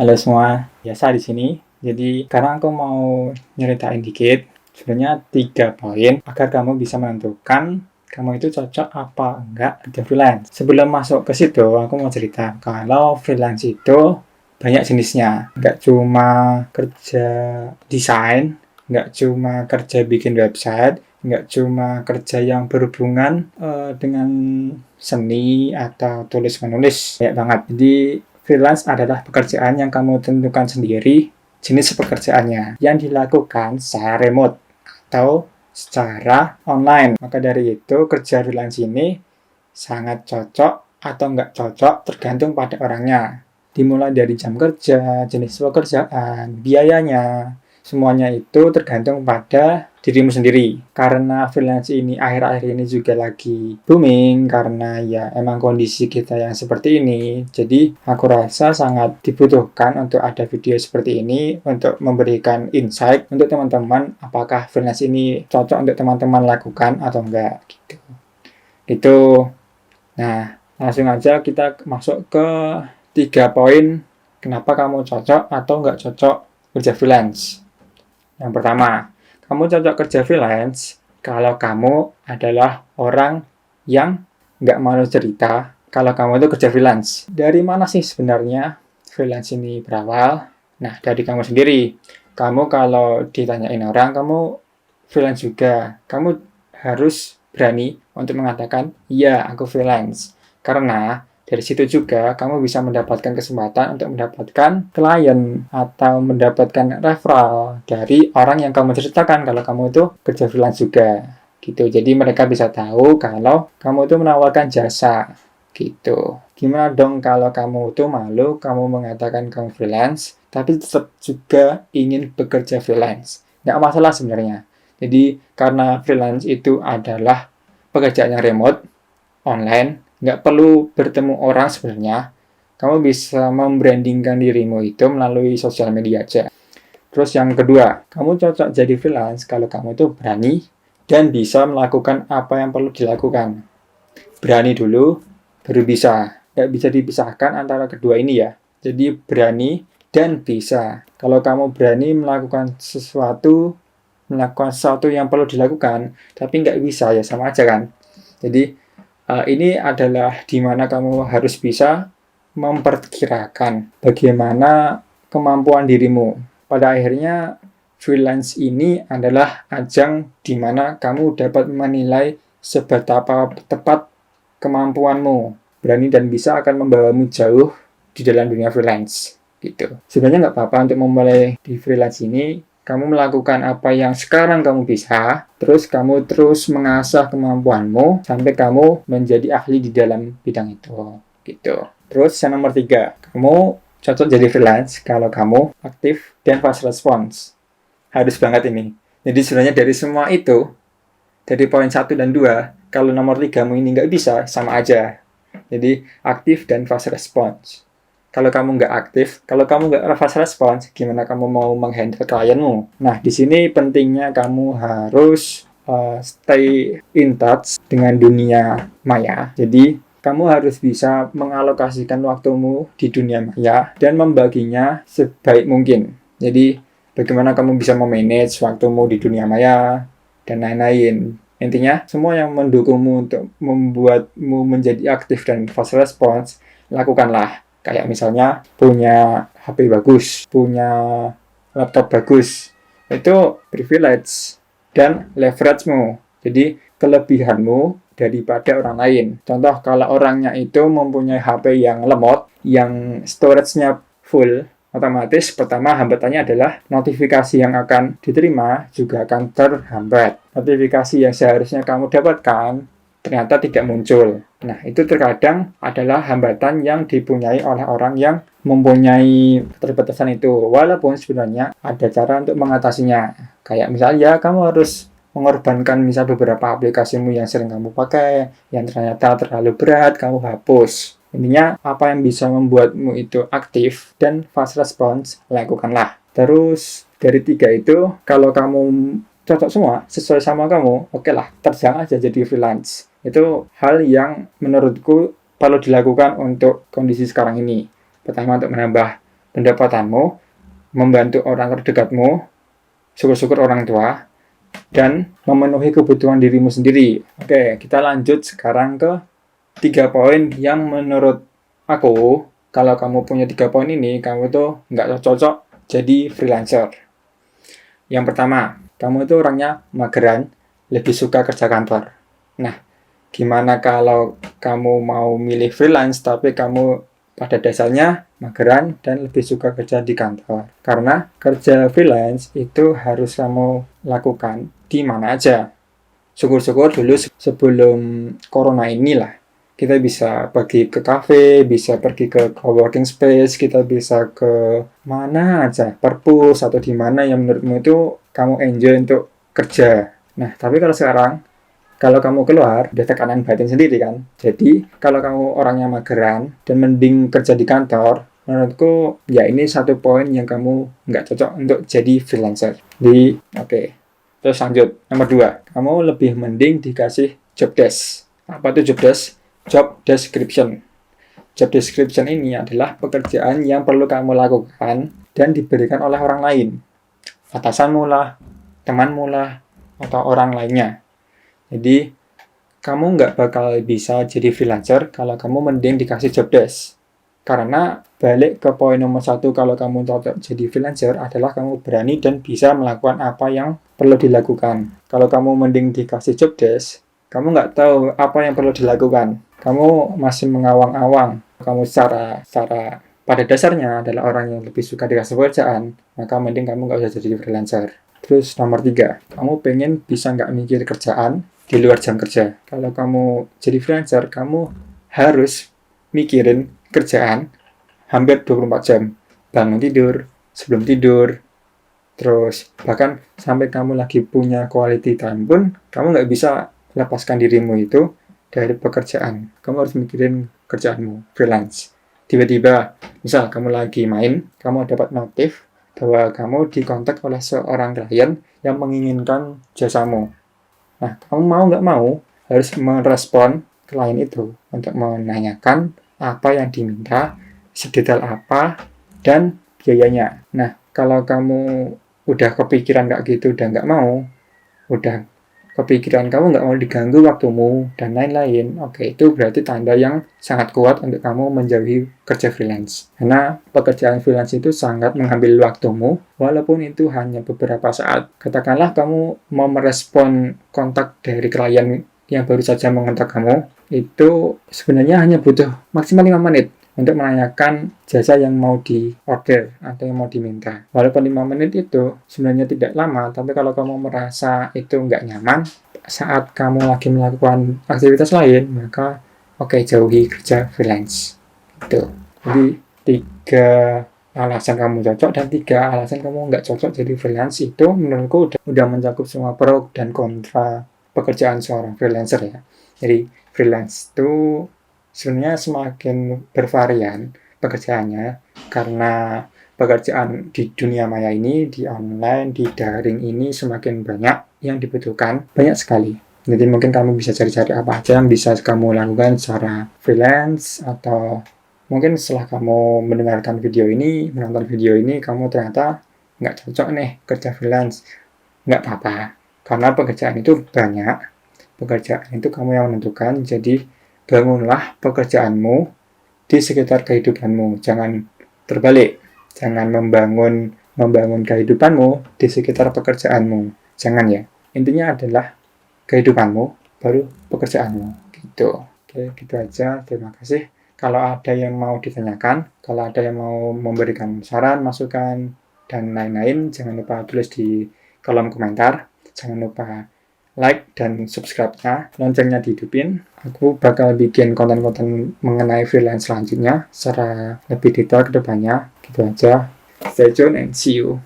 Halo semua, biasa di sini. Jadi sekarang aku mau nyeritain dikit. Sebenarnya 3 poin agar kamu bisa menentukan kamu itu cocok apa enggak kerja freelance. Sebelum masuk ke situ, aku mau cerita kalau freelance itu banyak jenisnya. Enggak cuma kerja desain, enggak cuma kerja bikin website, enggak cuma kerja yang berhubungan dengan seni atau tulis-menulis. Banyak banget. Jadi freelance adalah pekerjaan yang kamu tentukan sendiri jenis pekerjaannya yang dilakukan secara remote atau secara online. Maka dari itu kerja freelance ini sangat cocok atau nggak cocok tergantung pada orangnya. Dimulai dari jam kerja, jenis pekerjaan, biayanya, semuanya itu tergantung pada dirimu sendiri. Karena freelance ini akhir-akhir ini juga lagi booming karena ya emang kondisi kita yang seperti ini. Jadi aku rasa sangat dibutuhkan untuk ada video seperti ini untuk memberikan insight untuk teman-teman apakah freelance ini cocok untuk teman-teman lakukan atau enggak gitu. Itu. Nah, langsung aja kita masuk ke 3 poin kenapa kamu cocok atau nggak cocok kerja freelance. Yang pertama, kamu cocok kerja freelance kalau kamu adalah orang yang nggak malu cerita kalau kamu itu kerja freelance. Dari mana sih sebenarnya freelance ini berawal? Nah, dari kamu sendiri. Kamu kalau ditanyain orang, kamu freelance juga. Kamu harus berani untuk mengatakan, iya, aku freelance. Karena dari situ juga kamu bisa mendapatkan kesempatan untuk mendapatkan klien atau mendapatkan referral dari orang yang kamu ceritakan kalau kamu itu kerja freelance juga. Gitu. Jadi mereka bisa tahu kalau kamu itu menawarkan jasa. Gitu. Gimana dong kalau kamu itu malu, kamu mengatakan kamu freelance, tapi tetap juga ingin bekerja freelance. Nggak masalah sebenarnya. Jadi karena freelance itu adalah pekerjaan yang remote, online, nggak perlu bertemu orang sebenarnya. Kamu bisa membrandingkan dirimu itu melalui sosial media aja. Terus yang kedua, kamu cocok jadi freelance kalau kamu itu berani dan bisa melakukan apa yang perlu dilakukan. Berani dulu, baru bisa. Nggak bisa dipisahkan antara kedua ini ya. Jadi berani dan bisa. Kalau kamu berani melakukan sesuatu yang perlu dilakukan, tapi nggak bisa ya sama aja kan. Jadi ini adalah di mana kamu harus bisa memperkirakan bagaimana kemampuan dirimu. Pada akhirnya, freelance ini adalah ajang di mana kamu dapat menilai seberapa tepat kemampuanmu. Berani dan bisa akan membawamu jauh di dalam dunia freelance. Gitu. Sebenarnya nggak apa-apa untuk memulai di freelance ini, kamu melakukan apa yang sekarang kamu bisa, terus kamu terus mengasah kemampuanmu sampai kamu menjadi ahli di dalam bidang itu. Gitu. Terus yang nomor 3, kamu cocok jadi freelance kalau kamu aktif dan fast response. Harus banget ini. Jadi sebenarnya dari semua itu, dari poin 1 dan 2, kalau nomor 3mu ini nggak bisa, sama aja. Jadi aktif dan fast response. Kalau kamu nggak aktif, kalau kamu nggak fast response, gimana kamu mau menghandle klienmu? Nah, di sini pentingnya kamu harus stay in touch dengan dunia maya. Jadi, kamu harus bisa mengalokasikan waktumu di dunia maya dan membaginya sebaik mungkin. Jadi, bagaimana kamu bisa memanage waktumu di dunia maya dan lain-lain. Intinya, semua yang mendukungmu untuk membuatmu menjadi aktif dan fast response, lakukanlah. Kayak misalnya punya HP bagus, punya laptop bagus, itu privilege dan leverage-mu. Jadi kelebihanmu daripada orang lain. Contoh kalau orangnya itu mempunyai HP yang lemot, yang storage-nya full, otomatis pertama hambatannya adalah notifikasi yang akan diterima juga akan terhambat. Notifikasi yang seharusnya kamu dapatkan ternyata tidak muncul. Nah, itu terkadang adalah hambatan yang dipunyai oleh orang yang mempunyai keterbatasan itu. Walaupun sebenarnya ada cara untuk mengatasinya. Kayak misalnya kamu harus mengorbankan misal beberapa aplikasimu yang sering kamu pakai, yang ternyata terlalu berat, kamu hapus. Intinya, apa yang bisa membuatmu itu aktif dan fast response, lakukanlah. Terus, dari 3 itu, kalau kamu cocok semua, sesuai sama kamu, oke lah, terjang aja jadi freelance. Itu hal yang menurutku perlu dilakukan untuk kondisi sekarang ini. Pertama, untuk menambah pendapatanmu, membantu orang terdekatmu, syukur-syukur orang tua, dan memenuhi kebutuhan dirimu sendiri. Oke, kita lanjut sekarang ke 3 poin yang menurut aku, kalau kamu punya 3 poin ini, kamu tuh nggak cocok jadi freelancer. Yang pertama, kamu itu orangnya mageran, lebih suka kerja kantor. Nah, gimana kalau kamu mau milih freelance tapi kamu pada dasarnya mageran dan lebih suka kerja di kantor? Karena kerja freelance itu harus kamu lakukan di mana aja. Syukur-syukur dulu sebelum corona inilah, kita bisa pergi ke cafe, bisa pergi ke coworking space, kita bisa ke mana aja, perpus atau di mana yang menurutmu itu kamu enjoy untuk kerja. Nah, tapi kalau sekarang, kalau kamu keluar, udah tekanan batin sendiri kan. Jadi, kalau kamu orangnya mageran dan mending kerja di kantor, menurutku ya ini satu poin yang kamu nggak cocok untuk jadi freelancer. Oke. Terus lanjut, nomor 2, kamu lebih mending dikasih job desk. Apa itu job desk? Job description. Job description ini adalah pekerjaan yang perlu kamu lakukan dan diberikan oleh orang lain. Atasanmu lah, temanmu lah, atau orang lainnya. Jadi, kamu nggak bakal bisa jadi freelancer kalau kamu mending dikasih job desk. Karena balik ke poin nomor 1, kalau kamu cocok jadi freelancer adalah kamu berani dan bisa melakukan apa yang perlu dilakukan. Kalau kamu mending dikasih job desk, kamu nggak tahu apa yang perlu dilakukan. Kamu masih mengawang-awang. Kamu secara pada dasarnya adalah orang yang lebih suka dikasih pekerjaan, maka mending kamu nggak usah jadi freelancer. Terus nomor 3, kamu pengen bisa nggak mikir kerjaan di luar jam kerja. Kalau kamu jadi freelancer, kamu harus mikirin kerjaan hampir 24 jam. Bangun tidur, sebelum tidur, terus bahkan sampai kamu lagi punya quality time pun, kamu nggak bisa lepaskan dirimu itu dari pekerjaan. Kamu harus mikirin kerjaanmu, freelance. Tiba-tiba, misal kamu lagi main, kamu dapat notif bahwa kamu dikontak oleh seorang klien yang menginginkan jasamu. Nah, kamu mau nggak mau harus merespon klien itu untuk menanyakan apa yang diminta, sedetail apa, dan biayanya. Nah, kalau kamu udah kepikiran nggak gitu dan nggak mau, udah kepikiran kamu nggak mau diganggu waktumu, dan lain-lain, oke, itu berarti tanda yang sangat kuat untuk kamu menjauhi kerja freelance. Karena pekerjaan freelance itu sangat mengambil waktumu, walaupun itu hanya beberapa saat. Katakanlah kamu mau merespon kontak dari klien yang baru saja mengontak kamu, itu sebenarnya hanya butuh maksimal 5 menit untuk menanyakan jasa yang mau di-order atau yang mau diminta. Walaupun 5 menit itu sebenarnya tidak lama, tapi kalau kamu merasa itu nggak nyaman saat kamu lagi melakukan aktivitas lain, maka jauhi kerja freelance. Gitu. Jadi 3 alasan kamu cocok dan 3 alasan kamu nggak cocok jadi freelance itu menurutku udah mencakup semua pro dan kontra pekerjaan seorang freelancer ya. Jadi freelance itu sebenarnya semakin bervarian pekerjaannya karena pekerjaan di dunia maya ini, di online, di daring ini semakin banyak yang dibutuhkan, banyak sekali. Jadi mungkin kamu bisa cari-cari apa aja yang bisa kamu lakukan secara freelance, atau mungkin setelah kamu mendengarkan video ini, menonton video ini, kamu ternyata nggak cocok nih kerja freelance. Nggak apa-apa, karena pekerjaan itu banyak, pekerjaan itu kamu yang menentukan, jadi bangunlah pekerjaanmu di sekitar kehidupanmu. Jangan terbalik. Jangan membangun kehidupanmu di sekitar pekerjaanmu. Jangan ya. Intinya adalah kehidupanmu, baru pekerjaanmu. Gitu. Oke, gitu aja. Terima kasih. Kalau ada yang mau ditanyakan, kalau ada yang mau memberikan saran, masukan, dan lain-lain, jangan lupa tulis di kolom komentar. Jangan lupa like dan subscribe-nya, loncengnya dihidupin. Aku bakal bikin konten-konten mengenai freelance selanjutnya secara lebih detail ke depannya. Gitu aja. Stay tune and see you.